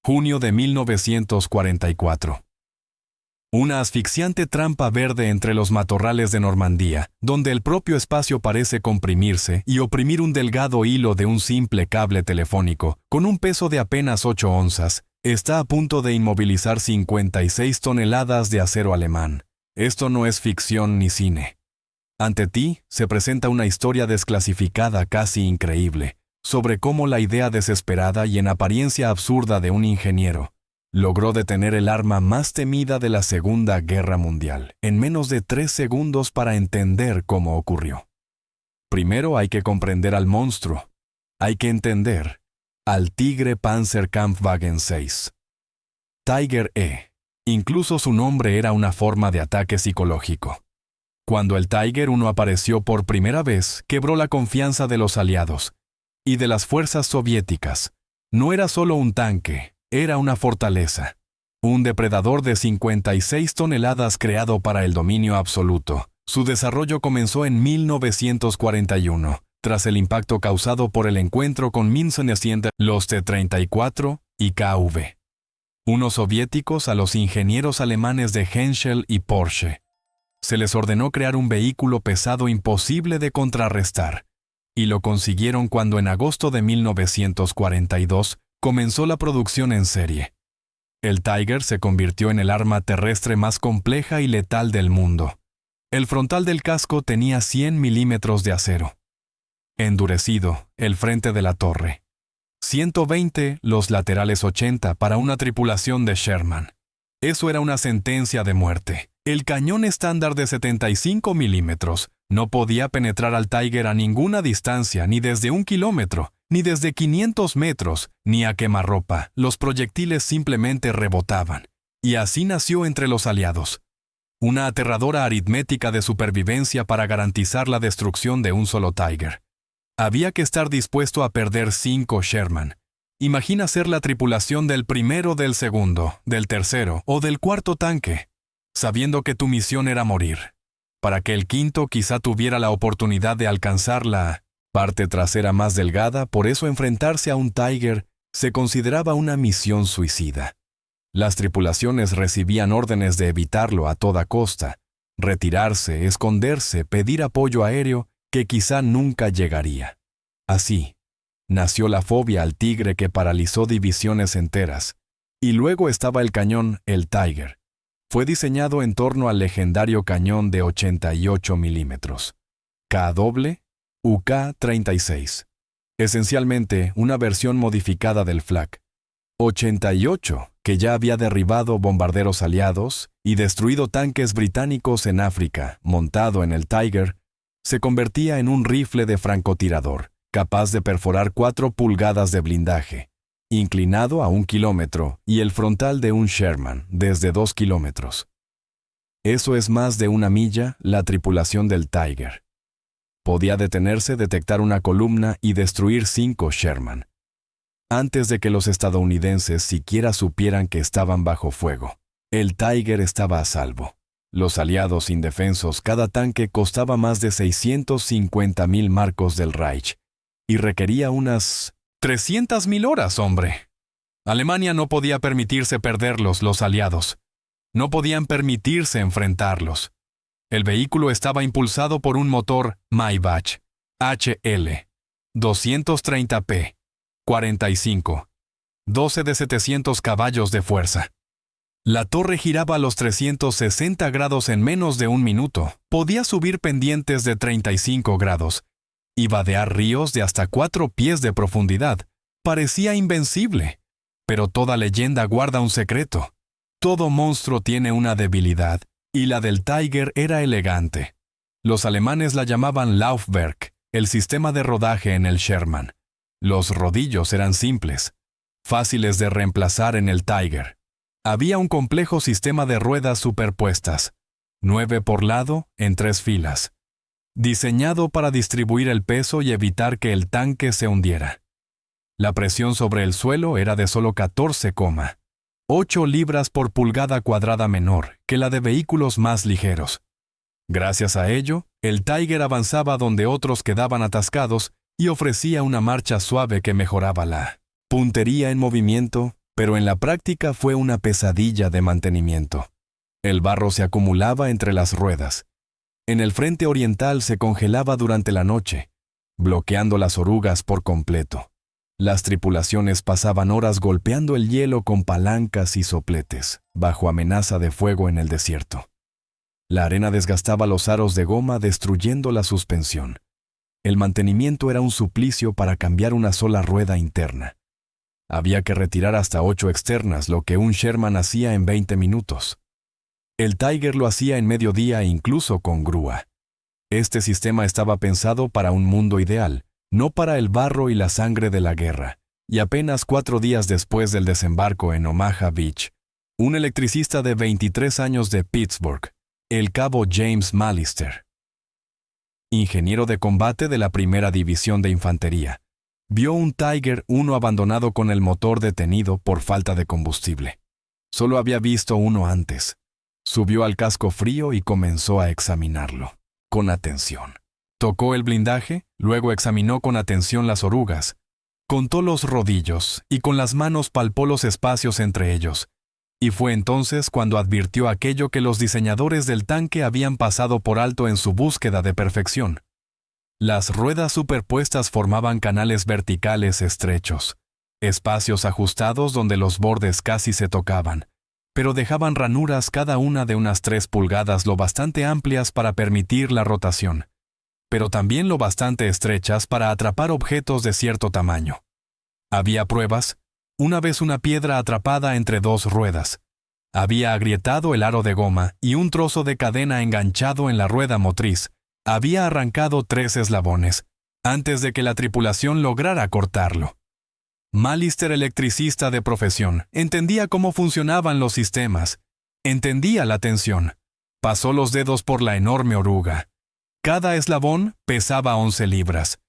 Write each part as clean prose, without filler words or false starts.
Junio de 1944. Una asfixiante trampa verde entre los matorrales de Normandía, donde el propio espacio parece comprimirse y oprimir un delgado hilo de un simple cable telefónico, con un peso de apenas 8 onzas, está a punto de inmovilizar 56 toneladas de acero alemán. Esto no es ficción ni cine. Ante ti se presenta una historia desclasificada casi increíble, sobre cómo la idea desesperada y en apariencia absurda de un ingeniero logró detener el arma más temida de la Segunda Guerra Mundial en menos de 3 segundos para entender cómo ocurrió. Primero hay que comprender al monstruo. Hay que entender al Tigre Panzerkampfwagen 6. Tiger E. Incluso su nombre era una forma de ataque psicológico. Cuando el Tiger I apareció por primera vez, quebró la confianza de los aliados y de las fuerzas soviéticas. No era solo un tanque, era una fortaleza. Un depredador de 56 toneladas creado para el dominio absoluto. Su desarrollo comenzó en 1941, tras el impacto causado por el encuentro con Minsk-Sienta, los T-34 y KV. Unos soviéticos a los ingenieros alemanes de Henschel y Porsche. Se les ordenó crear un vehículo pesado imposible de contrarrestar, y lo consiguieron cuando en agosto de 1942 comenzó la producción en serie. El Tiger se convirtió en el arma terrestre más compleja y letal del mundo. El frontal del casco tenía 100 milímetros de acero. Endurecido, el frente de la torre. 120, los laterales 80 para una tripulación de Sherman. Eso era una sentencia de muerte. El cañón estándar de 75 milímetros no podía penetrar al Tiger a ninguna distancia, ni desde 1 kilómetro, ni desde 500 metros, ni a quemarropa. Los proyectiles simplemente rebotaban. Y así nació entre los aliados una aterradora aritmética de supervivencia para garantizar la destrucción de un solo Tiger. Había que estar dispuesto a perder 5 Sherman. Imagina ser la tripulación del primero, del segundo, del tercero o del cuarto tanque, sabiendo que tu misión era morir, para que el quinto quizá tuviera la oportunidad de alcanzar la parte trasera más delgada. Por eso enfrentarse a un Tiger se consideraba una misión suicida. Las tripulaciones recibían órdenes de evitarlo a toda costa, retirarse, esconderse, pedir apoyo aéreo que quizá nunca llegaría. Así, nació la fobia al Tigre que paralizó divisiones enteras. Y luego estaba el cañón, el Tiger. Fue diseñado en torno al legendario cañón de 88 milímetros. KW UK-36. Esencialmente una versión modificada del Flak 88, que ya había derribado bombarderos aliados y destruido tanques británicos en África. Montado en el Tiger, se convertía en un rifle de francotirador, capaz de perforar 4 pulgadas de blindaje, inclinado a 1 kilómetro, y el frontal de un Sherman desde 2 kilómetros. Eso es más de 1 milla. La tripulación del Tiger podía detenerse, detectar una columna y destruir 5 Sherman, antes de que los estadounidenses siquiera supieran que estaban bajo fuego. El Tiger estaba a salvo. Los aliados indefensos, cada tanque costaba más de 650.000 marcos del Reich y requería unas 300.000 horas, hombre. Alemania no podía permitirse perderlos, los aliados. No podían permitirse enfrentarlos. El vehículo estaba impulsado por un motor Maybach HL 230P 45, 12 de 700 caballos de fuerza. La torre giraba a los 360 grados en menos de 1 minuto. Podía subir pendientes de 35 grados y vadear ríos de hasta 4 pies de profundidad. Parecía invencible. Pero toda leyenda guarda un secreto. Todo monstruo tiene una debilidad, y la del Tiger era elegante. Los alemanes la llamaban Laufwerk, el sistema de rodaje en el Sherman. Los rodillos eran simples, fáciles de reemplazar en el Tiger. Había un complejo sistema de ruedas superpuestas, 9 por lado, en 3 filas, diseñado para distribuir el peso y evitar que el tanque se hundiera. La presión sobre el suelo era de solo 14,8 libras por pulgada cuadrada, menor que la de vehículos más ligeros. Gracias a ello, el Tiger avanzaba donde otros quedaban atascados y ofrecía una marcha suave que mejoraba la puntería en movimiento Pero en la práctica fue una pesadilla de mantenimiento. El barro se acumulaba entre las ruedas. En el frente oriental se congelaba durante la noche, bloqueando las orugas por completo. Las tripulaciones pasaban horas golpeando el hielo con palancas y sopletes, bajo amenaza de fuego en el desierto. La arena desgastaba los aros de goma, destruyendo la suspensión. El mantenimiento era un suplicio para cambiar una sola rueda interna. Había que retirar hasta 8 externas, lo que un Sherman hacía en 20 minutos. El Tiger lo hacía en mediodía e incluso con grúa. Este sistema estaba pensado para un mundo ideal, no para el barro y la sangre de la guerra. Y apenas 4 días después del desembarco en Omaha Beach, un electricista de 23 años de Pittsburgh, el cabo James Mallister, ingeniero de combate de la Primera División de Infantería, vio un Tiger 1 abandonado con el motor detenido por falta de combustible. Solo había visto uno antes. Subió al casco frío y comenzó a examinarlo, con atención. Tocó el blindaje, luego examinó con atención las orugas, contó los rodillos y con las manos palpó los espacios entre ellos. Y fue entonces cuando advirtió aquello que los diseñadores del tanque habían pasado por alto en su búsqueda de perfección. Las ruedas superpuestas formaban canales verticales estrechos, espacios ajustados donde los bordes casi se tocaban, pero dejaban ranuras cada una de unas 3 pulgadas, lo bastante amplias para permitir la rotación, pero también lo bastante estrechas para atrapar objetos de cierto tamaño. Había pruebas. Una vez una piedra atrapada entre 2 ruedas. Había agrietado el aro de goma y un trozo de cadena enganchado en la rueda motriz había arrancado 3 eslabones, antes de que la tripulación lograra cortarlo. Mallister, electricista de profesión, entendía cómo funcionaban los sistemas, entendía la tensión. Pasó los dedos por la enorme oruga. Cada eslabón pesaba 11 libras,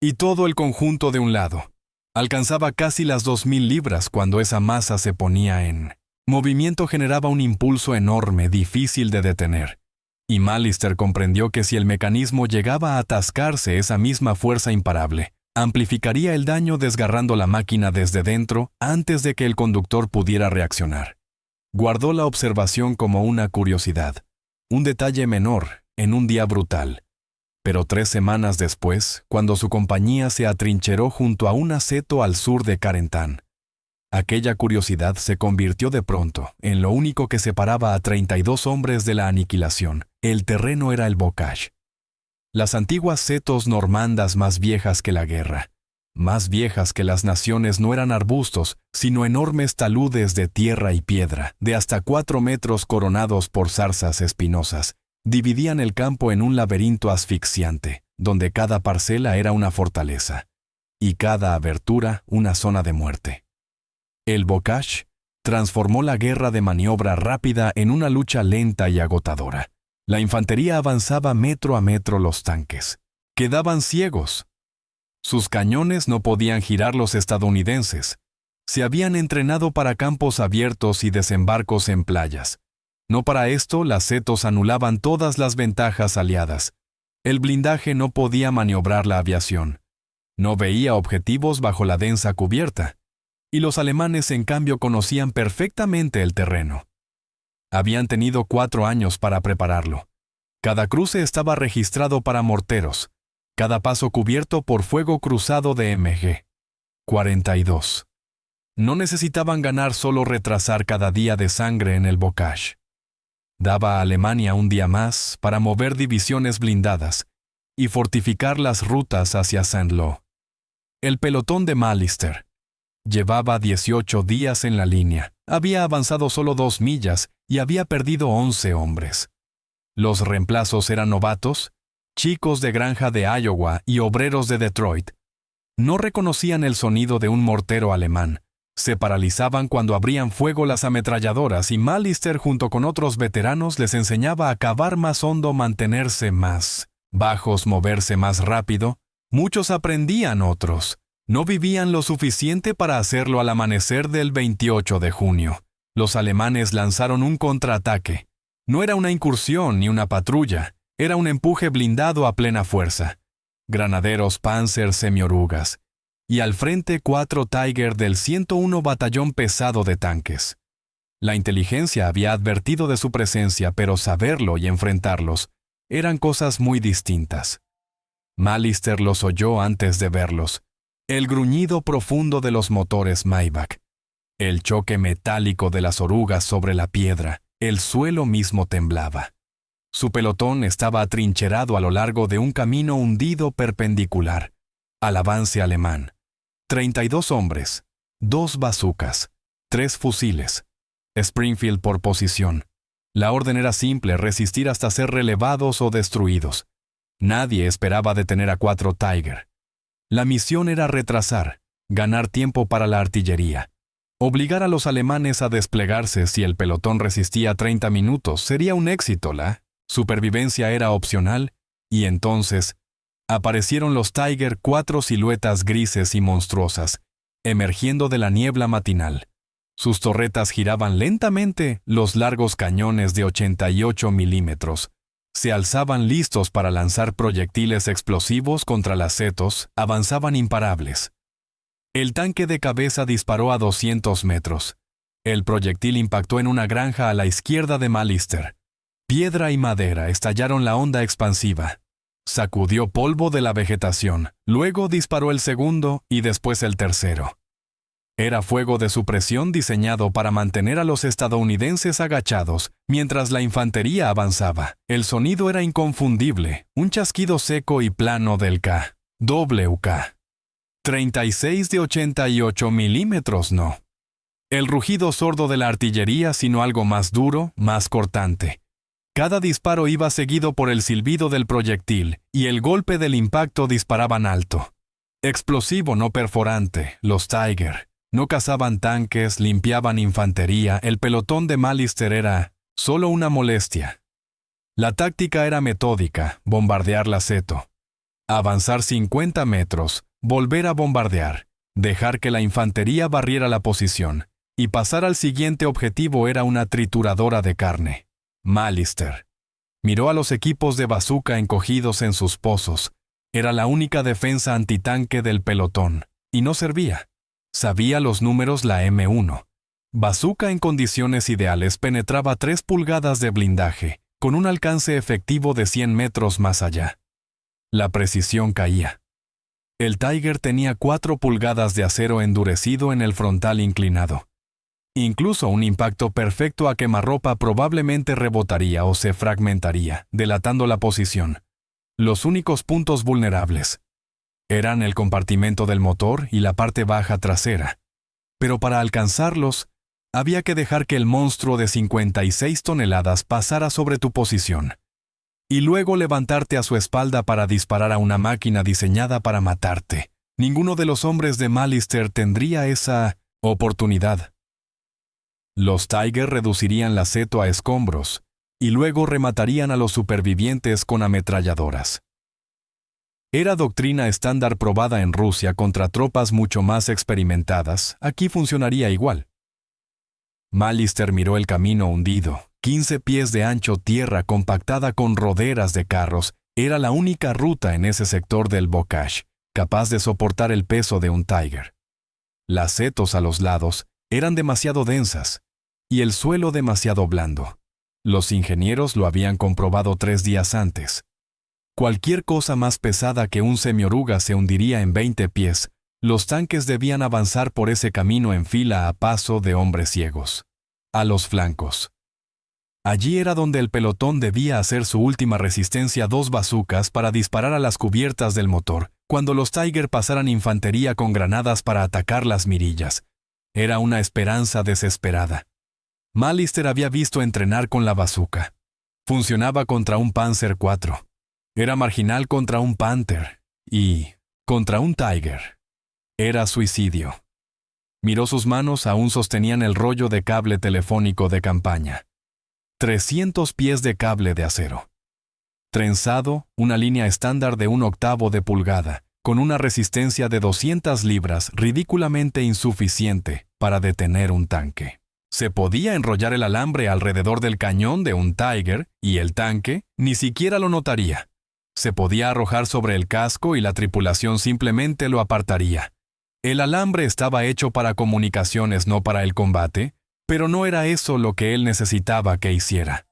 y todo el conjunto de un lado. Alcanzaba casi las 2000 libras cuando esa masa se ponía en movimiento. Generaba un impulso enorme, difícil de detener. Y Mallister comprendió que si el mecanismo llegaba a atascarse, esa misma fuerza imparable amplificaría el daño desgarrando la máquina desde dentro antes de que el conductor pudiera reaccionar. Guardó la observación como una curiosidad, un detalle menor en un día brutal. Pero 3 semanas después, cuando su compañía se atrincheró junto a un aceto al sur de Carentan, aquella curiosidad se convirtió de pronto en lo único que separaba a 32 hombres de la aniquilación. El terreno era el bocage. Las antiguas setos normandas más viejas que la guerra, más viejas que las naciones, no eran arbustos, sino enormes taludes de tierra y piedra, de hasta 4 metros coronados por zarzas espinosas. Dividían el campo en un laberinto asfixiante, donde cada parcela era una fortaleza, y cada abertura una zona de muerte. El bocage transformó la guerra de maniobra rápida en una lucha lenta y agotadora. La infantería avanzaba metro a metro, los tanques quedaban ciegos. Sus cañones no podían girar. Los estadounidenses se habían entrenado para campos abiertos y desembarcos en playas. No para esto, las setos anulaban todas las ventajas aliadas. El blindaje no podía maniobrar la aviación. No veía objetivos bajo la densa cubierta. Y los alemanes, en cambio, conocían perfectamente el terreno. Habían tenido 4 años para prepararlo. Cada cruce estaba registrado para morteros, cada paso cubierto por fuego cruzado de MG 42. No necesitaban ganar, solo retrasar cada día de sangre en el bocage. Daba a Alemania un día más para mover divisiones blindadas y fortificar las rutas hacia Saint-Lô. El pelotón de Mallister llevaba 18 días en la línea, había avanzado solo 2 millas y había perdido 11 hombres. Los reemplazos eran novatos, chicos de granja de Iowa y obreros de Detroit. No reconocían el sonido de un mortero alemán. Se paralizaban cuando abrían fuego las ametralladoras, y Mallister, junto con otros veteranos, les enseñaba a cavar más hondo, mantenerse más bajos, moverse más rápido. Muchos aprendían, otros no vivían lo suficiente para hacerlo. Al amanecer del 28 de junio, los alemanes lanzaron un contraataque. No era una incursión ni una patrulla, era un empuje blindado a plena fuerza. Granaderos Panzer semiorugas y al frente 4 Tiger del 101 Batallón Pesado de Tanques. La inteligencia había advertido de su presencia, pero saberlo y enfrentarlos eran cosas muy distintas. Mallister los oyó antes de verlos. El gruñido profundo de los motores Maybach, el choque metálico de las orugas sobre la piedra, el suelo mismo temblaba. Su pelotón estaba atrincherado a lo largo de un camino hundido perpendicular al avance alemán. 32 hombres, 2 bazucas, 3 fusiles. Springfield por posición. La orden era simple: resistir hasta ser relevados o destruidos. Nadie esperaba detener a 4 Tiger. La misión era retrasar, ganar tiempo para la artillería. Obligar a los alemanes a desplegarse. Si el pelotón resistía 30 minutos, sería un éxito. La supervivencia era opcional, y entonces aparecieron los Tiger, 4 siluetas grises y monstruosas, emergiendo de la niebla matinal. Sus torretas giraban lentamente, los largos cañones de 88 milímetros se alzaban listos para lanzar proyectiles explosivos contra las setos, avanzaban imparables. El tanque de cabeza disparó a 200 metros. El proyectil impactó en una granja a la izquierda de Mallister. Piedra y madera estallaron la onda expansiva. Sacudió polvo de la vegetación, luego disparó el segundo y después el tercero. Era fuego de supresión diseñado para mantener a los estadounidenses agachados mientras la infantería avanzaba. El sonido era inconfundible, un chasquido seco y plano del KWK. 36 de 88 milímetros no. El rugido sordo de la artillería, sino algo más duro, más cortante. Cada disparo iba seguido por el silbido del proyectil, y el golpe del impacto disparaban alto. Explosivo, no perforante, los Tiger. No cazaban tanques, limpiaban infantería. El pelotón de Mallister era solo una molestia. La táctica era metódica: bombardear la seto. Avanzar 50 metros, volver a bombardear, dejar que la infantería barriera la posición, y pasar al siguiente objetivo. Era una trituradora de carne. Mallister miró a los equipos de bazuca encogidos en sus pozos. Era la única defensa antitanque del pelotón, y no servía. Sabía los números. La M1. Bazuca en condiciones ideales penetraba 3 pulgadas de blindaje, con un alcance efectivo de 100 metros más allá. La precisión caía. El Tiger tenía 4 pulgadas de acero endurecido en el frontal inclinado. Incluso un impacto perfecto a quemarropa probablemente rebotaría o se fragmentaría, delatando la posición. Los únicos puntos vulnerables eran el compartimento del motor y la parte baja trasera. Pero para alcanzarlos, había que dejar que el monstruo de 56 toneladas pasara sobre tu posición, y luego levantarte a su espalda para disparar a una máquina diseñada para matarte. Ninguno de los hombres de Mallister tendría esa oportunidad. Los Tiger reducirían la seto a escombros, y luego rematarían a los supervivientes con ametralladoras. Era doctrina estándar probada en Rusia contra tropas mucho más experimentadas. Aquí funcionaría igual. Mallister miró el camino hundido. 15 pies de ancho, tierra compactada con roderas de carros. Era la única ruta en ese sector del Bocage capaz de soportar el peso de un Tiger. Las setos a los lados eran demasiado densas y el suelo demasiado blando. Los ingenieros lo habían comprobado 3 días antes. Cualquier cosa más pesada que un semioruga se hundiría en 20 pies. Los tanques debían avanzar por ese camino en fila a paso de hombres ciegos. A los flancos. Allí era donde el pelotón debía hacer su última resistencia. 2 bazucas para disparar a las cubiertas del motor, cuando los Tiger pasaran infantería con granadas para atacar las mirillas. Era una esperanza desesperada. Mallister había visto entrenar con la bazuca. Funcionaba contra un Panzer IV. Era marginal contra un Panther. Y contra un Tiger era suicidio. Miró sus manos. Aún sostenían el rollo de cable telefónico de campaña. 300 pies de cable de acero. Trenzado, una línea estándar de 1/8 de pulgada, con una resistencia de 200 libras, ridículamente insuficiente para detener un tanque. Se podía enrollar el alambre alrededor del cañón de un Tiger, y el tanque ni siquiera lo notaría. Se podía arrojar sobre el casco y la tripulación simplemente lo apartaría. El alambre estaba hecho para comunicaciones, no para el combate, pero no era eso lo que él necesitaba que hiciera.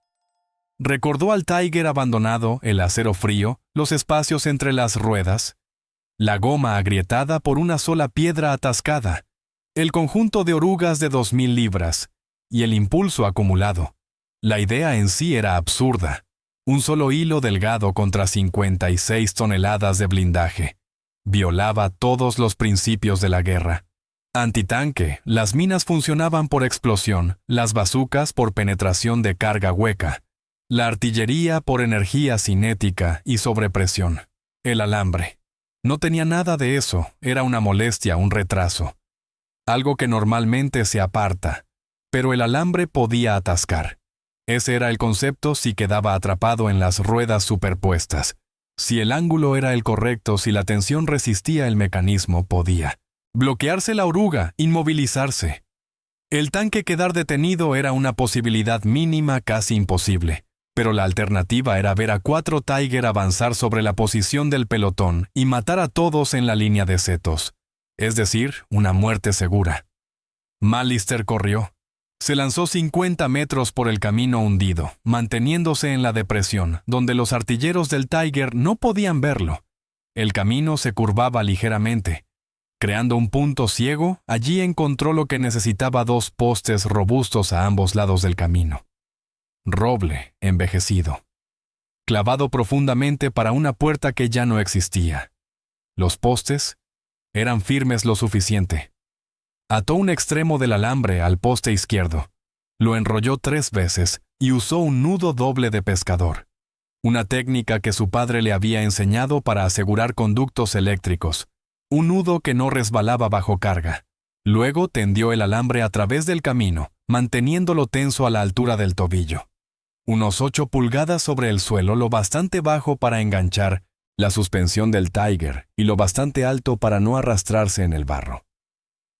Recordó al Tiger abandonado, el acero frío, los espacios entre las ruedas, la goma agrietada por una sola piedra atascada, el conjunto de orugas de 2000 libras y el impulso acumulado. La idea en sí era absurda. Un solo hilo delgado contra 56 toneladas de blindaje. Violaba todos los principios de la guerra. Antitanque, las minas funcionaban por explosión, las bazucas por penetración de carga hueca, la artillería por energía cinética y sobrepresión. El alambre. No tenía nada de eso, era una molestia, un retraso. Algo que normalmente se aparta, pero el alambre podía atascar. Ese era el concepto si quedaba atrapado en las ruedas superpuestas. Si el ángulo era el correcto, si la tensión resistía el mecanismo, podía bloquearse la oruga, inmovilizarse. El tanque quedar detenido era una posibilidad mínima, casi imposible, pero la alternativa era ver a 4 Tiger avanzar sobre la posición del pelotón y matar a todos en la línea de setos, es decir, una muerte segura. Malister corrió. Se lanzó 50 metros por el camino hundido, manteniéndose en la depresión, donde los artilleros del Tiger no podían verlo. El camino se curvaba ligeramente. Creando un punto ciego, allí encontró lo que necesitaba: 2 postes robustos a ambos lados del camino. Roble, envejecido. Clavado profundamente para una puerta que ya no existía. Los postes eran firmes lo suficiente. Ató un extremo del alambre al poste izquierdo, lo enrolló 3 veces y usó un nudo doble de pescador, una técnica que su padre le había enseñado para asegurar conductos eléctricos, un nudo que no resbalaba bajo carga. Luego tendió el alambre a través del camino, manteniéndolo tenso a la altura del tobillo. Unos 8 pulgadas sobre el suelo, lo bastante bajo para enganchar la suspensión del Tiger y lo bastante alto para no arrastrarse en el barro.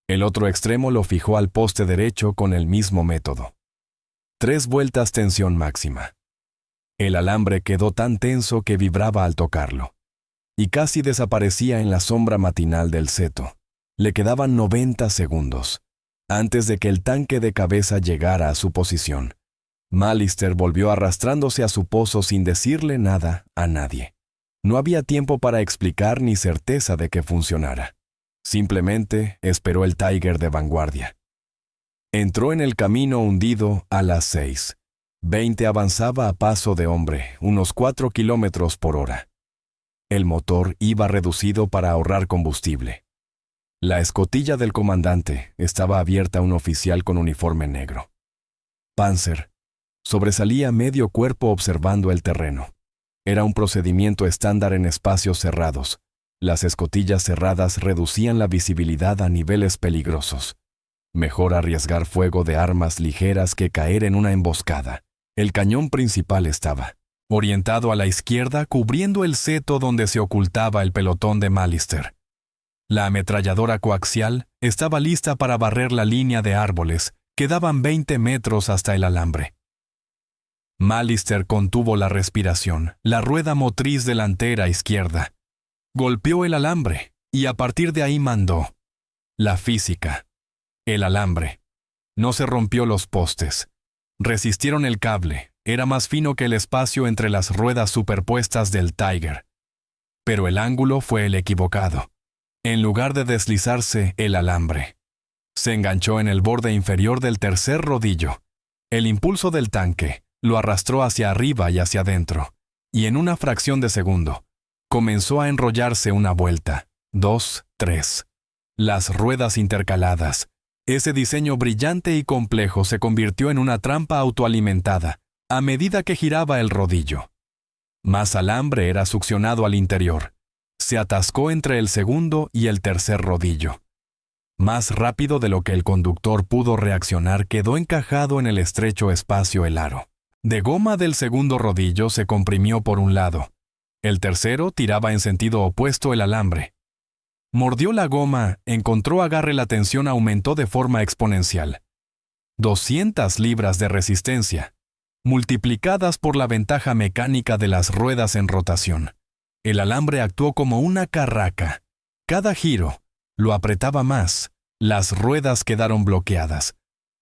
El otro extremo lo fijó al poste derecho con el mismo método. 3 vueltas, tensión máxima. El alambre quedó tan tenso que vibraba al tocarlo, y casi desaparecía en la sombra matinal del seto. Le quedaban 90 segundos, antes de que el tanque de cabeza llegara a su posición. Malister volvió arrastrándose a su pozo sin decirle nada a nadie. No había tiempo para explicar ni certeza de que funcionara. Simplemente esperó el Tiger de vanguardia. Entró en el camino hundido a las 6:20. Avanzaba a paso de hombre, unos 4 kilómetros por hora. El motor iba reducido para ahorrar combustible. La escotilla del comandante estaba abierta a un oficial con uniforme negro. Panzer sobresalía medio cuerpo observando el terreno. Era un procedimiento estándar en espacios cerrados. Las escotillas cerradas reducían la visibilidad a niveles peligrosos. Mejor arriesgar fuego de armas ligeras que caer en una emboscada. El cañón principal estaba orientado a la izquierda, cubriendo el seto donde se ocultaba el pelotón de Malister. La ametralladora coaxial estaba lista para barrer la línea de árboles. Quedaban 20 metros hasta el alambre. Malister contuvo la respiración. La rueda motriz delantera izquierda golpeó el alambre, y a partir de ahí mandó. La física. El alambre. No se rompió los postes. Resistieron el cable. Era más fino que el espacio entre las ruedas superpuestas del Tiger. Pero el ángulo fue el equivocado. En lugar de deslizarse, el alambre se enganchó en el borde inferior del tercer rodillo. El impulso del tanque lo arrastró hacia arriba y hacia adentro, y en una fracción de segundo comenzó a enrollarse, 1 vuelta, 2, 3. Las ruedas intercaladas. Ese diseño brillante y complejo se convirtió en una trampa autoalimentada a medida que giraba el rodillo. Más alambre era succionado al interior. Se atascó entre el segundo y el tercer rodillo. Más rápido de lo que el conductor pudo reaccionar, quedó encajado en el estrecho espacio el aro de goma del segundo rodillo. Se comprimió por un lado. El tercero tiraba en sentido opuesto el alambre. Mordió la goma, encontró agarre, la tensión aumentó de forma exponencial. 200 libras de resistencia, multiplicadas por la ventaja mecánica de las ruedas en rotación. El alambre actuó como una carraca. Cada giro Lo apretaba más. Las ruedas quedaron bloqueadas.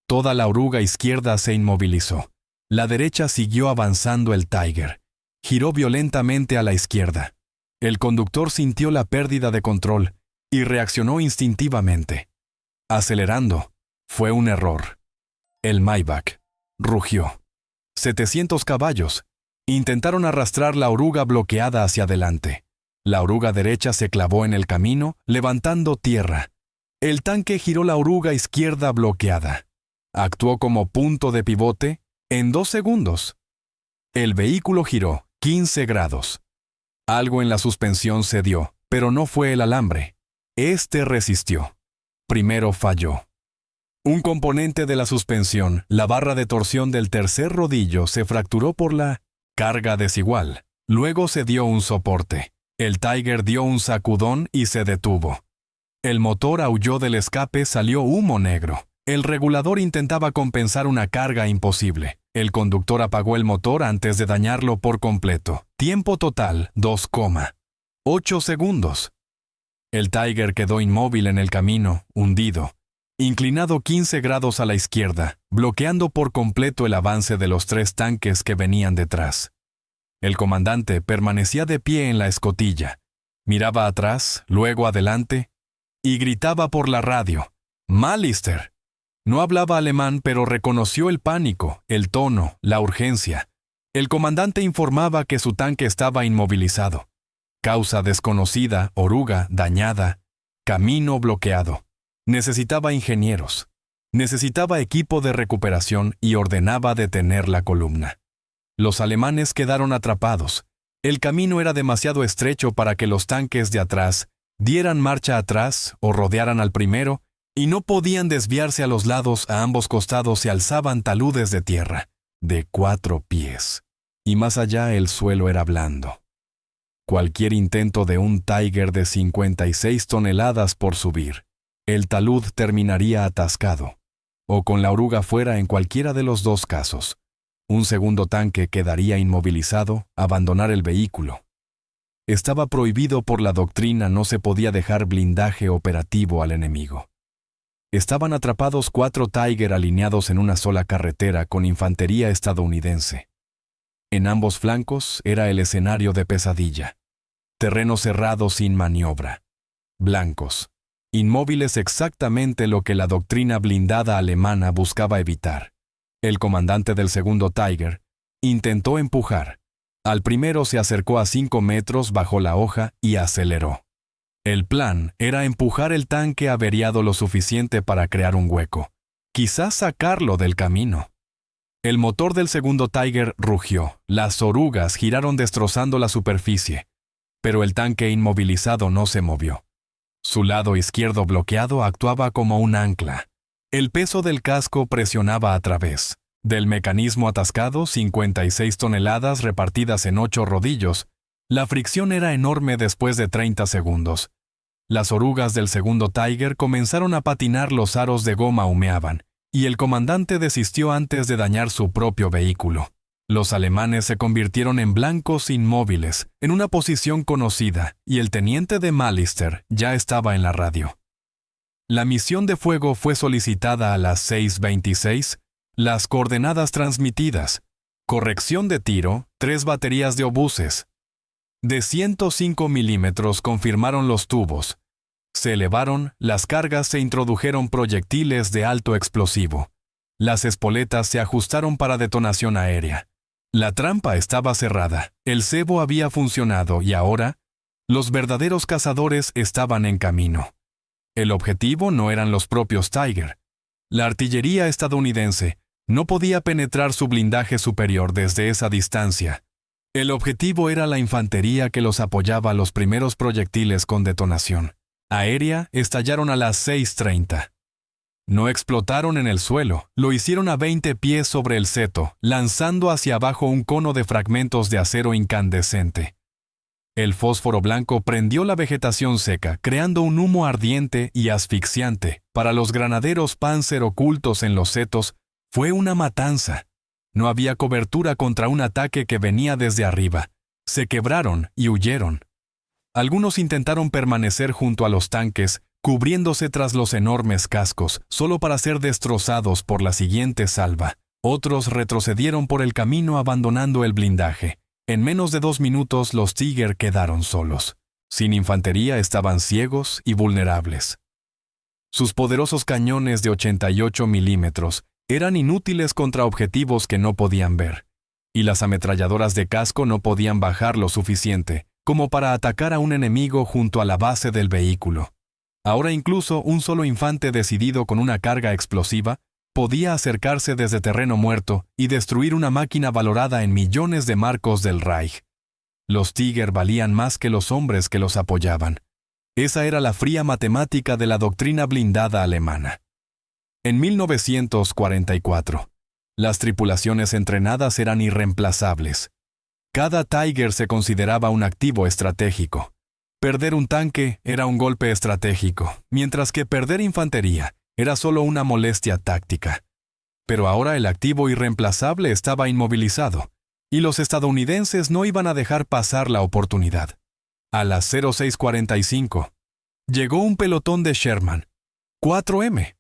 Toda la oruga izquierda se inmovilizó. La derecha siguió avanzando el Tiger. Giró violentamente a la izquierda. El conductor sintió la pérdida de control y reaccionó instintivamente. Acelerando, fue un error. El Maybach rugió. 700 caballos. Intentaron arrastrar la oruga bloqueada hacia adelante. La oruga derecha se clavó en el camino, levantando tierra. El tanque giró la oruga izquierda bloqueada. Actuó como punto de pivote en 2 segundos. El vehículo giró 15 grados. Algo en la suspensión cedió, pero no fue el alambre. Este resistió. Primero falló. Un componente de la suspensión, la barra de torsión del tercer rodillo, se fracturó por la carga desigual. Luego se dio un soporte. El Tiger dio un sacudón y se detuvo. El motor aulló del escape, salió humo negro. El regulador intentaba compensar una carga imposible. El conductor apagó el motor antes de dañarlo por completo. Tiempo total, 2,8 segundos. El Tiger quedó inmóvil en el camino, hundido, inclinado 15 grados a la izquierda, bloqueando por completo el avance de los 3 tanques que venían detrás. El comandante permanecía de pie en la escotilla. Miraba atrás, luego adelante, y gritaba por la radio: «¡Malister!». No hablaba alemán, pero reconoció el pánico, el tono, la urgencia. El comandante informaba que su tanque estaba inmovilizado. Causa desconocida, oruga dañada, camino bloqueado. Necesitaba ingenieros. Necesitaba equipo de recuperación y ordenaba detener la columna. Los alemanes quedaron atrapados. El camino era demasiado estrecho para que los tanques de atrás dieran marcha atrás o rodearan al primero, y no podían desviarse a los lados. A ambos costados se alzaban taludes de tierra, de 4 pies. Y más allá el suelo era blando. Cualquier intento de un Tiger de 56 toneladas por subir, el talud terminaría atascado, o con la oruga fuera en cualquiera de los 2 casos. Un segundo tanque quedaría inmovilizado, abandonar el vehículo. Estaba prohibido por la doctrina, no se podía dejar blindaje operativo al enemigo. Estaban atrapados 4 Tiger alineados en una sola carretera con infantería estadounidense. En ambos flancos era el escenario de pesadilla. Terreno cerrado sin maniobra. Blancos. Inmóviles, exactamente lo que la doctrina blindada alemana buscaba evitar. El comandante del segundo Tiger intentó empujar. Al primero se acercó a 5 metros, bajó la hoja y aceleró. El plan era empujar el tanque averiado lo suficiente para crear un hueco. Quizás sacarlo del camino. El motor del segundo Tiger rugió. Las orugas giraron destrozando la superficie. Pero el tanque inmovilizado no se movió. Su lado izquierdo bloqueado actuaba como un ancla. El peso del casco presionaba a través. Del mecanismo atascado, 56 toneladas repartidas en 8 rodillos, la fricción era enorme después de 30 segundos. Las orugas del segundo Tiger comenzaron a patinar, los aros de goma humeaban, y el comandante desistió antes de dañar su propio vehículo. Los alemanes se convirtieron en blancos inmóviles, en una posición conocida, y el teniente de Malister ya estaba en la radio. La misión de fuego fue solicitada a las 6:26, las coordenadas transmitidas. Corrección de tiro, 3 baterías de obuses. De 105 milímetros confirmaron los tubos. Se elevaron, las cargas se introdujeron proyectiles de alto explosivo. Las espoletas se ajustaron para detonación aérea. La trampa estaba cerrada, el cebo había funcionado y ahora, los verdaderos cazadores estaban en camino. El objetivo no eran los propios Tiger. La artillería estadounidense no podía penetrar su blindaje superior desde esa distancia. El objetivo era la infantería que los apoyaba. Los primeros proyectiles con detonación aérea estallaron a las 6:30. No explotaron en el suelo, lo hicieron a 20 pies sobre el seto, lanzando hacia abajo un cono de fragmentos de acero incandescente. El fósforo blanco prendió la vegetación seca, creando un humo ardiente y asfixiante. Para los granaderos Panzer ocultos en los setos, fue una matanza. No había cobertura contra un ataque que venía desde arriba. Se quebraron y huyeron. Algunos intentaron permanecer junto a los tanques, cubriéndose tras los enormes cascos, solo para ser destrozados por la siguiente salva. Otros retrocedieron por el camino abandonando el blindaje. En menos de 2 minutos los Tiger quedaron solos. Sin infantería estaban ciegos y vulnerables. Sus poderosos cañones de 88 milímetros eran inútiles contra objetivos que no podían ver, y las ametralladoras de casco no podían bajar lo suficiente como para atacar a un enemigo junto a la base del vehículo. Ahora incluso un solo infante decidido con una carga explosiva podía acercarse desde terreno muerto y destruir una máquina valorada en millones de marcos del Reich. Los Tiger valían más que los hombres que los apoyaban. Esa era la fría matemática de la doctrina blindada alemana. En 1944, las tripulaciones entrenadas eran irreemplazables. Cada Tiger se consideraba un activo estratégico. Perder un tanque era un golpe estratégico, mientras que perder infantería era solo una molestia táctica. Pero ahora el activo irreemplazable estaba inmovilizado, y los estadounidenses no iban a dejar pasar la oportunidad. A las 06:45, llegó un pelotón de Sherman. 4M.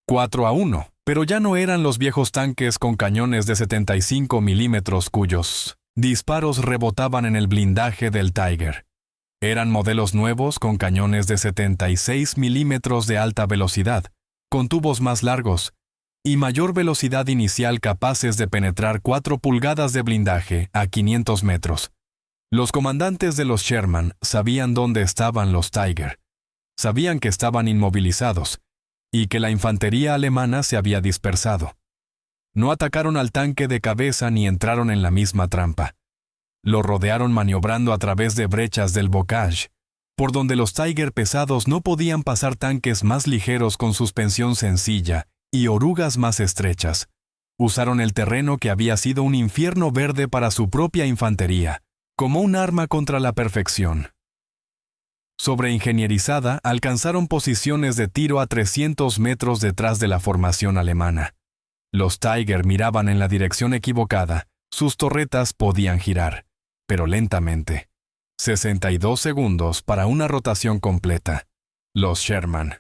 4-1, pero ya no eran los viejos tanques con cañones de 75 milímetros cuyos disparos rebotaban en el blindaje del Tiger. Eran modelos nuevos con cañones de 76 milímetros de alta velocidad, con tubos más largos y mayor velocidad inicial capaces de penetrar 4 pulgadas de blindaje a 500 metros. Los comandantes de los Sherman sabían dónde estaban los Tiger. Sabían que estaban inmovilizados y que la infantería alemana se había dispersado. No atacaron al tanque de cabeza ni entraron en la misma trampa. Lo rodearon maniobrando a través de brechas del bocage, por donde los Tiger pesados no podían pasar tanques más ligeros con suspensión sencilla y orugas más estrechas. Usaron el terreno que había sido un infierno verde para su propia infantería, como un arma contra la perfección. Sobreingenierizada, alcanzaron posiciones de tiro a 300 metros detrás de la formación alemana. Los Tiger miraban en la dirección equivocada. Sus torretas podían girar, pero lentamente. 62 segundos para una rotación completa. Los Sherman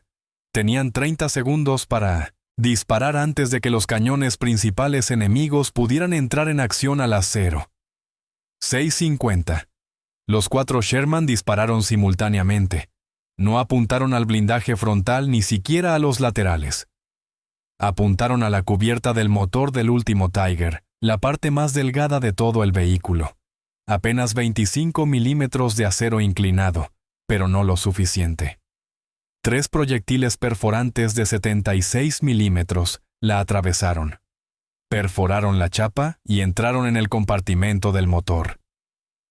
tenían 30 segundos para disparar antes de que los cañones principales enemigos pudieran entrar en acción a las 0. 6:50. Los 4 Sherman dispararon simultáneamente. No apuntaron al blindaje frontal ni siquiera a los laterales. Apuntaron a la cubierta del motor del último Tiger, la parte más delgada de todo el vehículo. Apenas 25 milímetros de acero inclinado, pero no lo suficiente. 3 proyectiles perforantes de 76 milímetros la atravesaron. Perforaron la chapa y entraron en el compartimento del motor.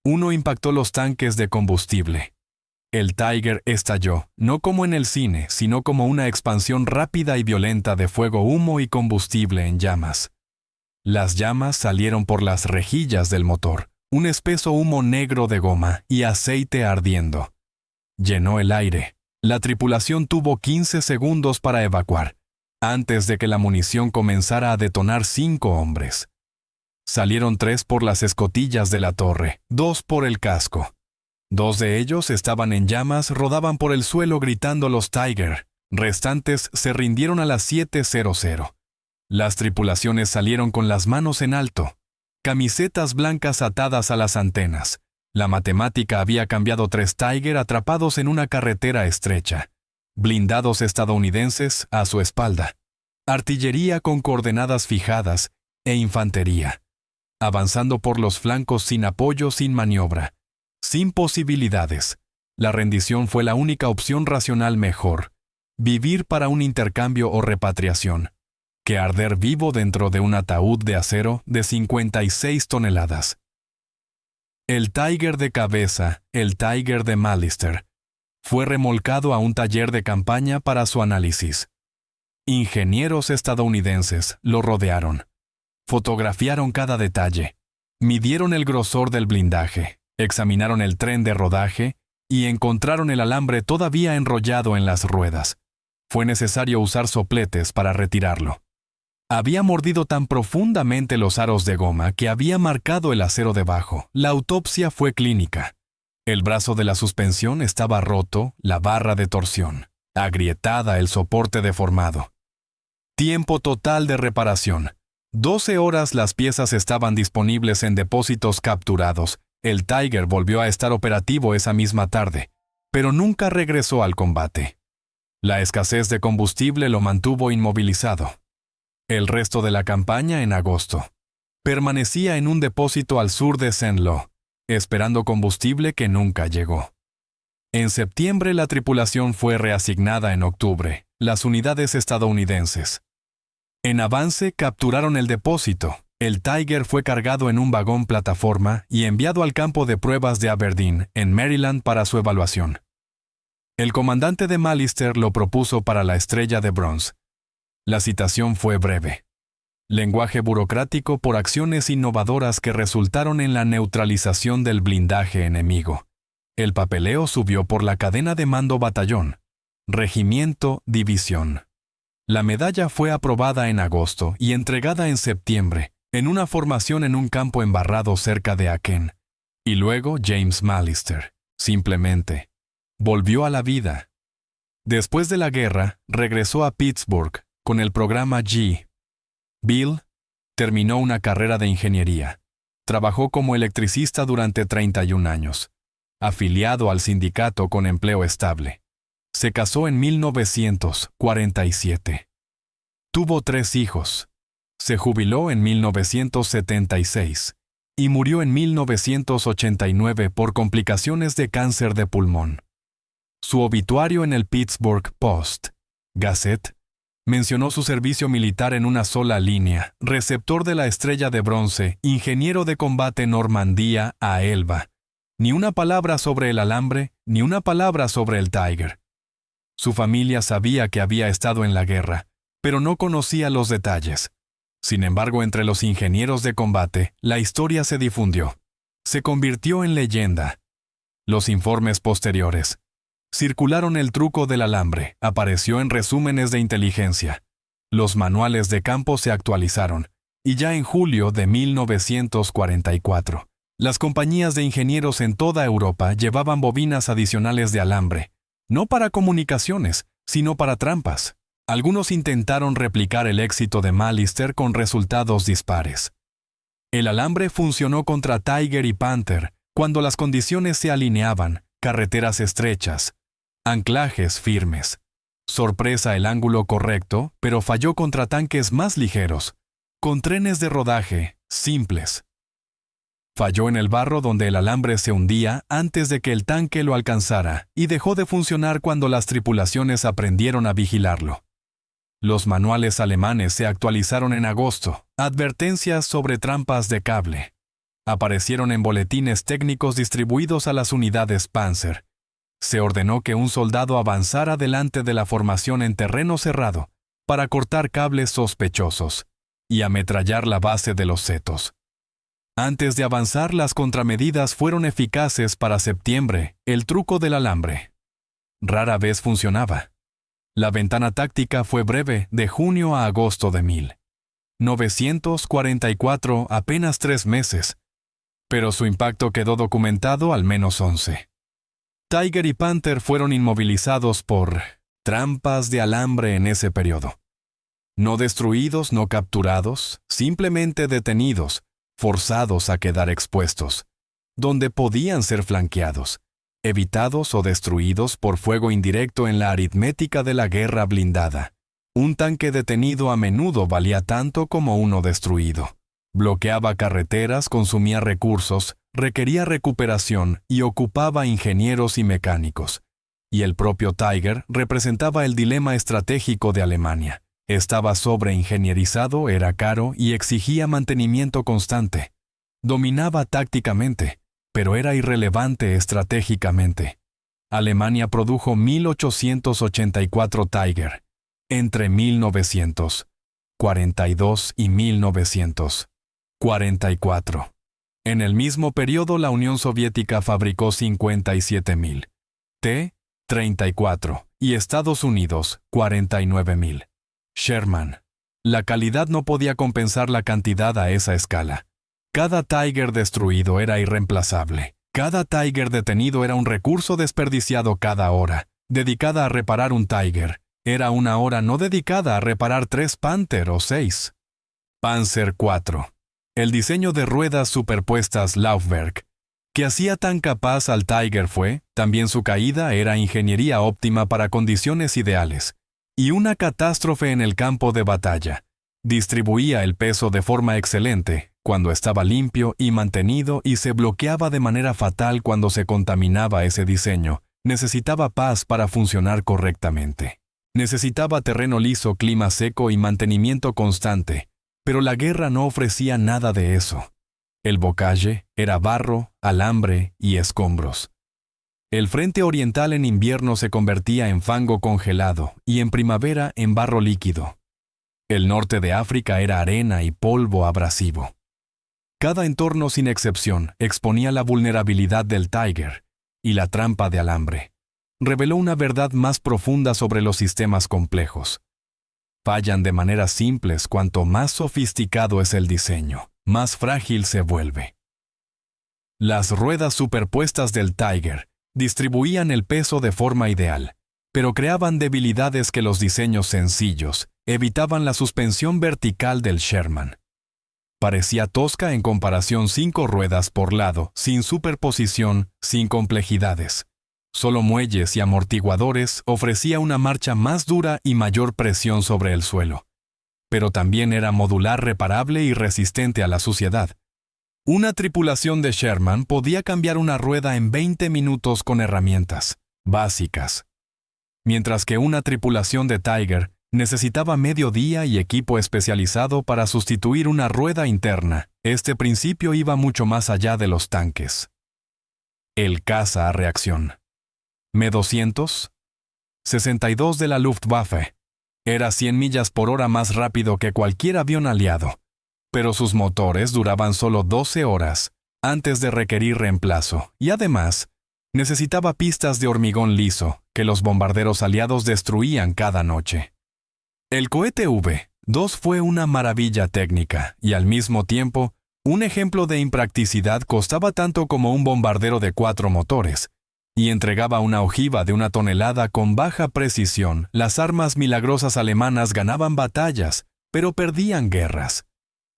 Uno impactó los tanques de combustible. El Tiger estalló, no como en el cine, sino como una expansión rápida y violenta de fuego, humo y combustible en llamas. Las llamas salieron por las rejillas del motor, un espeso humo negro de goma y aceite ardiendo. Llenó el aire. La tripulación tuvo 15 segundos para evacuar, antes de que la munición comenzara a detonar 5 hombres. Salieron 3 por las escotillas de la torre, 2 por el casco. 2 de ellos estaban en llamas, rodaban por el suelo gritando los Tiger. Restantes se rindieron a las 7:00. Las tripulaciones salieron con las manos en alto, camisetas blancas atadas a las antenas. La matemática había cambiado 3 Tiger atrapados en una carretera estrecha. Blindados estadounidenses a su espalda. Artillería con coordenadas fijadas e infantería. Avanzando por los flancos sin apoyo, sin maniobra. Sin posibilidades. La rendición fue la única opción racional mejor. Vivir para un intercambio o repatriación, que arder vivo dentro de un ataúd de acero de 56 toneladas. El Tiger de cabeza, el Tiger de Malister, fue remolcado a un taller de campaña para su análisis. Ingenieros estadounidenses lo rodearon. Fotografiaron cada detalle. Midieron el grosor del blindaje. Examinaron el tren de rodaje y encontraron el alambre todavía enrollado en las ruedas. Fue necesario usar sopletes para retirarlo. Había mordido tan profundamente los aros de goma que había marcado el acero debajo. La autopsia fue clínica. El brazo de la suspensión estaba roto, la barra de torsión. agrietada, el soporte deformado. Tiempo total de reparación. 12 horas las piezas estaban disponibles en depósitos capturados. El Tiger volvió a estar operativo esa misma tarde, pero nunca regresó al combate. La escasez de combustible lo mantuvo inmovilizado. El resto de la campaña, en agosto, permanecía en un depósito al sur de Saint-Lô, esperando combustible que nunca llegó. En septiembre la tripulación fue reasignada en octubre, las unidades estadounidenses. En avance capturaron el depósito. El Tiger fue cargado en un vagón plataforma y enviado al campo de pruebas de Aberdeen, en Maryland, para su evaluación. El comandante de Malister lo propuso para la Estrella de Bronce. La citación fue breve. Lenguaje burocrático por acciones innovadoras que resultaron en la neutralización del blindaje enemigo. El papeleo subió por la cadena de mando batallón, regimiento, división. La medalla fue aprobada en agosto y entregada en septiembre, en una formación en un campo embarrado cerca de Aken. Y luego James Malister, simplemente, volvió a la vida. Después de la guerra, regresó a Pittsburgh con el programa G. Bill terminó una carrera de ingeniería. Trabajó como electricista durante 31 años, afiliado al sindicato con empleo estable. Se casó en 1947. Tuvo 3 hijos. Se jubiló en 1976 y murió en 1989 por complicaciones de cáncer de pulmón. Su obituario en el Pittsburgh Post-Gazette mencionó su servicio militar en una sola línea: receptor de la Estrella de Bronce, ingeniero de combate Normandía a Elba. Ni una palabra sobre el alambre, ni una palabra sobre el Tiger. Su familia sabía que había estado en la guerra, pero no conocía los detalles. Sin embargo, entre los ingenieros de combate, la historia se difundió. Se convirtió en leyenda. Los informes posteriores. Circularon el truco del alambre, apareció en resúmenes de inteligencia. Los manuales de campo se actualizaron, y ya en julio de 1944, las compañías de ingenieros en toda Europa llevaban bobinas adicionales de alambre, no para comunicaciones, sino para trampas. Algunos intentaron replicar el éxito de Malister con resultados dispares. El alambre funcionó contra Tiger y Panther cuando las condiciones se alineaban: carreteras estrechas, anclajes firmes. Sorpresa el ángulo correcto, pero falló contra tanques más ligeros, con trenes de rodaje simples. Falló en el barro donde el alambre se hundía antes de que el tanque lo alcanzara, y dejó de funcionar cuando las tripulaciones aprendieron a vigilarlo. Los manuales alemanes se actualizaron en agosto. Advertencias sobre trampas de cable aparecieron en boletines técnicos distribuidos a las unidades Panzer. Se ordenó que un soldado avanzara delante de la formación en terreno cerrado para cortar cables sospechosos y ametrallar la base de los setos. Antes de avanzar, las contramedidas fueron eficaces para septiembre. El truco del alambre rara vez funcionaba. La ventana táctica fue breve, de junio a agosto de 1944, apenas 3 meses, pero su impacto quedó documentado al menos 11. Tiger y Panther fueron inmovilizados por trampas de alambre en ese periodo. No destruidos, no capturados, simplemente detenidos, forzados a quedar expuestos, donde podían ser flanqueados, evitados o destruidos por fuego indirecto en la aritmética de la guerra blindada. Un tanque detenido a menudo valía tanto como uno destruido. Bloqueaba carreteras, consumía recursos, requería recuperación y ocupaba ingenieros y mecánicos. Y el propio Tiger representaba el dilema estratégico de Alemania. Estaba sobreingenierizado, era caro y exigía mantenimiento constante. Dominaba tácticamente, pero era irrelevante estratégicamente. Alemania produjo 1884 Tiger entre 1942 y 1944. En el mismo periodo, la Unión Soviética fabricó 57.000 T-34 y Estados Unidos 49.000. Sherman. La calidad no podía compensar la cantidad a esa escala. Cada Tiger destruido era irreemplazable. Cada Tiger detenido era un recurso desperdiciado cada hora. dedicada a reparar un Tiger, era una hora no dedicada a reparar 3 Panther o 6. Panzer IV. El diseño de ruedas superpuestas Laufwerk, que hacía tan capaz al Tiger fue, también su caída era ingeniería óptima para condiciones ideales, y una catástrofe en el campo de batalla. Distribuía el peso de forma excelente cuando estaba limpio y mantenido y se bloqueaba de manera fatal cuando se contaminaba ese diseño. Necesitaba paz para funcionar correctamente. Necesitaba terreno liso, clima seco y mantenimiento constante, pero la guerra no ofrecía nada de eso. El bocage era barro, alambre y escombros. El frente oriental en invierno se convertía en fango congelado y en primavera en barro líquido. El norte de África era arena y polvo abrasivo. Cada entorno sin excepción exponía la vulnerabilidad del Tiger y la trampa de alambre. Reveló una verdad más profunda sobre los sistemas complejos. Fallan de maneras simples cuanto más sofisticado es el diseño, más frágil se vuelve. Las ruedas superpuestas del Tiger distribuían el peso de forma ideal, pero creaban debilidades que los diseños sencillos evitaban la suspensión vertical del Sherman. Parecía tosca en comparación 5 ruedas por lado, sin superposición, sin complejidades. Solo muelles y amortiguadores ofrecía una marcha más dura y mayor presión sobre el suelo. Pero también era modular, reparable y resistente a la suciedad. Una tripulación de Sherman podía cambiar una rueda en 20 minutos con herramientas básicas, mientras que una tripulación de Tiger necesitaba medio día y equipo especializado para sustituir una rueda interna. Este principio iba mucho más allá de los tanques. El caza a reacción. Me-200, 62 de la Luftwaffe. Era 100 millas por hora más rápido que cualquier avión aliado, pero sus motores duraban solo 12 horas antes de requerir reemplazo, y además, necesitaba pistas de hormigón liso que los bombarderos aliados destruían cada noche. El cohete V-2 fue una maravilla técnica y al mismo tiempo, un ejemplo de impracticidad. Costaba tanto como un bombardero de 4 motores, y entregaba una ojiva de 1 tonelada con baja precisión. Las armas milagrosas alemanas ganaban batallas, pero perdían guerras.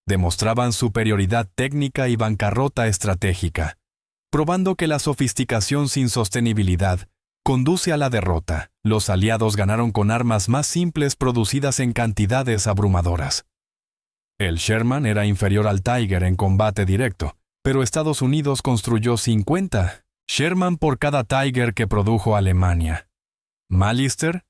Demostraban superioridad técnica y bancarrota estratégica, probando que la sofisticación sin sostenibilidad conduce a la derrota. Los aliados ganaron con armas más simples producidas en cantidades abrumadoras. El Sherman era inferior al Tiger en combate directo, pero Estados Unidos construyó 50 Sherman por cada Tiger que produjo Alemania. Mallister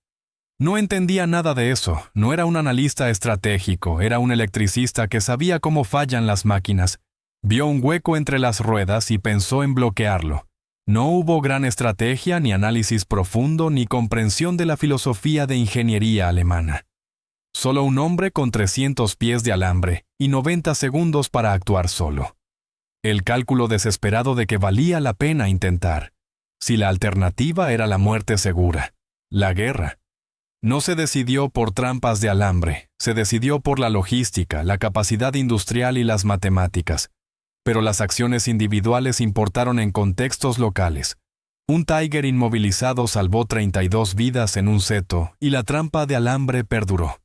no entendía nada de eso, no era un analista estratégico, era un electricista que sabía cómo fallan las máquinas. Vio un hueco entre las ruedas y pensó en bloquearlo. No hubo gran estrategia, ni análisis profundo, ni comprensión de la filosofía de ingeniería alemana. Solo un hombre con 300 pies de alambre y 90 segundos para actuar solo. El cálculo desesperado de que valía la pena intentar, si la alternativa era la muerte segura, la guerra. No se decidió por trampas de alambre, se decidió por la logística, la capacidad industrial y las matemáticas. Pero las acciones individuales importaron en contextos locales. Un Tiger inmovilizado salvó 32 vidas en un seto y la trampa de alambre perduró.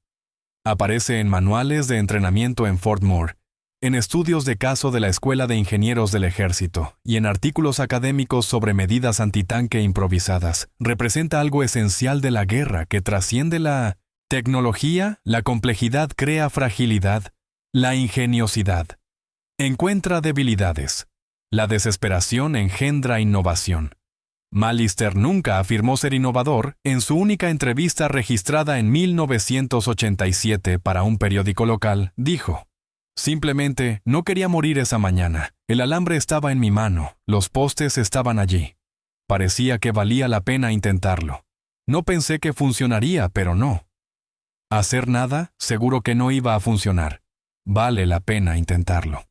Aparece en manuales de entrenamiento en Fort Moore, en estudios de caso de la Escuela de Ingenieros del Ejército y en artículos académicos sobre medidas antitanque improvisadas. Representa algo esencial de la guerra que trasciende la tecnología. La complejidad crea fragilidad, la ingeniosidad encuentra debilidades. La desesperación engendra innovación. Mallister nunca afirmó ser innovador. En su única entrevista registrada en 1987 para un periódico local, dijo: simplemente no quería morir esa mañana. El alambre estaba en mi mano, los postes estaban allí. Parecía que valía la pena intentarlo. No pensé que funcionaría, pero no. Hacer nada, seguro que no iba a funcionar. Vale la pena intentarlo.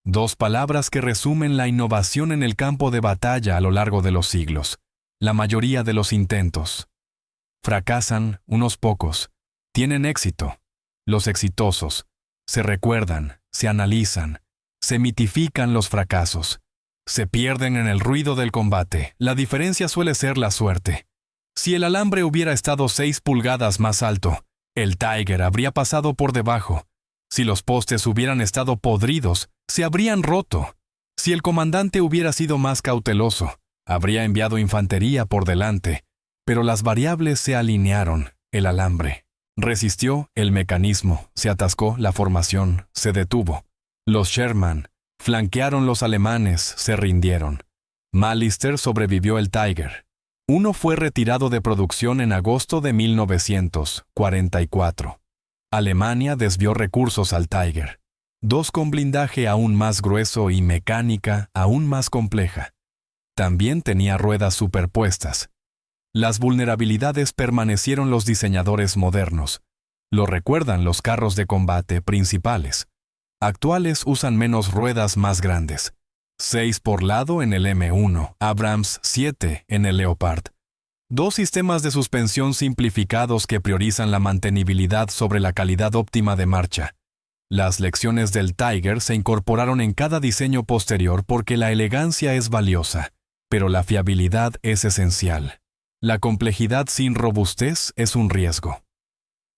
2 palabras que resumen la innovación en el campo de batalla a lo largo de los siglos. La mayoría de los intentos fracasan, unos pocos tienen éxito. Los exitosos se recuerdan, se analizan, se mitifican los fracasos, se pierden en el ruido del combate. La diferencia suele ser la suerte. Si el alambre hubiera estado 6 pulgadas más alto, el Tiger habría pasado por debajo. Si los postes hubieran estado podridos, se habrían roto. Si el comandante hubiera sido más cauteloso, habría enviado infantería por delante. Pero las variables se alinearon. El alambre resistió, el mecanismo se atascó, la formación se detuvo. Los Sherman flanquearon, los alemanes se rindieron. Malister sobrevivió el Tiger. Uno fue retirado de producción en agosto de 1944. Alemania desvió recursos al Tiger. 2 con blindaje aún más grueso y mecánica aún más compleja. También tenía ruedas superpuestas. Las vulnerabilidades permanecieron. Los diseñadores modernos lo recuerdan. Los carros de combate principales actuales usan menos ruedas más grandes. 6 por lado en el M1, Abrams 7 en el Leopard. 2 sistemas de suspensión simplificados que priorizan la mantenibilidad sobre la calidad óptima de marcha. Las lecciones del Tiger se incorporaron en cada diseño posterior porque la elegancia es valiosa, pero la fiabilidad es esencial. La complejidad sin robustez es un riesgo.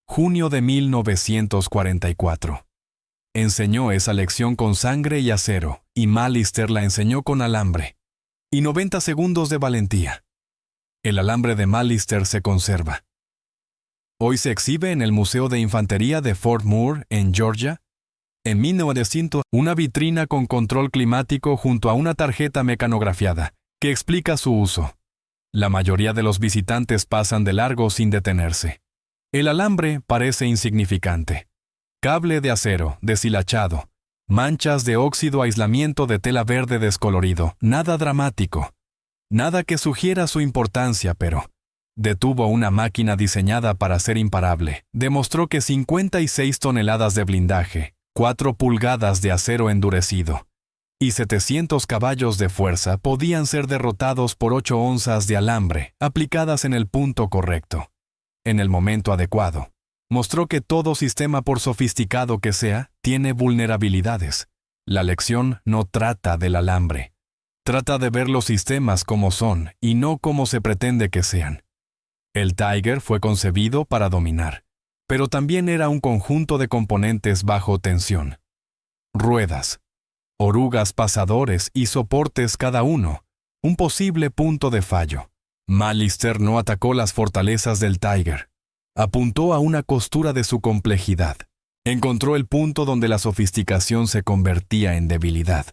Junio de 1944. Enseñó esa lección con sangre y acero, y Malister la enseñó con alambre. Y 90 segundos de valentía. El alambre de Malister se conserva. Hoy se exhibe en el Museo de Infantería de Fort Moore, en Georgia. En 1900, una vitrina con control climático junto a una tarjeta mecanografiada, que explica su uso. La mayoría de los visitantes pasan de largo sin detenerse. El alambre parece insignificante. Cable de acero, deshilachado. Manchas de óxido, aislamiento de tela verde descolorido. Nada dramático. Nada que sugiera su importancia, pero detuvo una máquina diseñada para ser imparable. Demostró que 56 toneladas de blindaje, 4 pulgadas de acero endurecido y 700 caballos de fuerza podían ser derrotados por 8 onzas de alambre aplicadas en el punto correcto, en el momento adecuado. Mostró que todo sistema, por sofisticado que sea, tiene vulnerabilidades. La lección no trata del alambre. Trata de ver los sistemas como son y no como se pretende que sean. El Tiger fue concebido para dominar, pero también era un conjunto de componentes bajo tensión. Ruedas, orugas, pasadores y soportes, cada uno, un posible punto de fallo. Malister no atacó las fortalezas del Tiger. Apuntó a una costura de su complejidad. Encontró el punto donde la sofisticación se convertía en debilidad.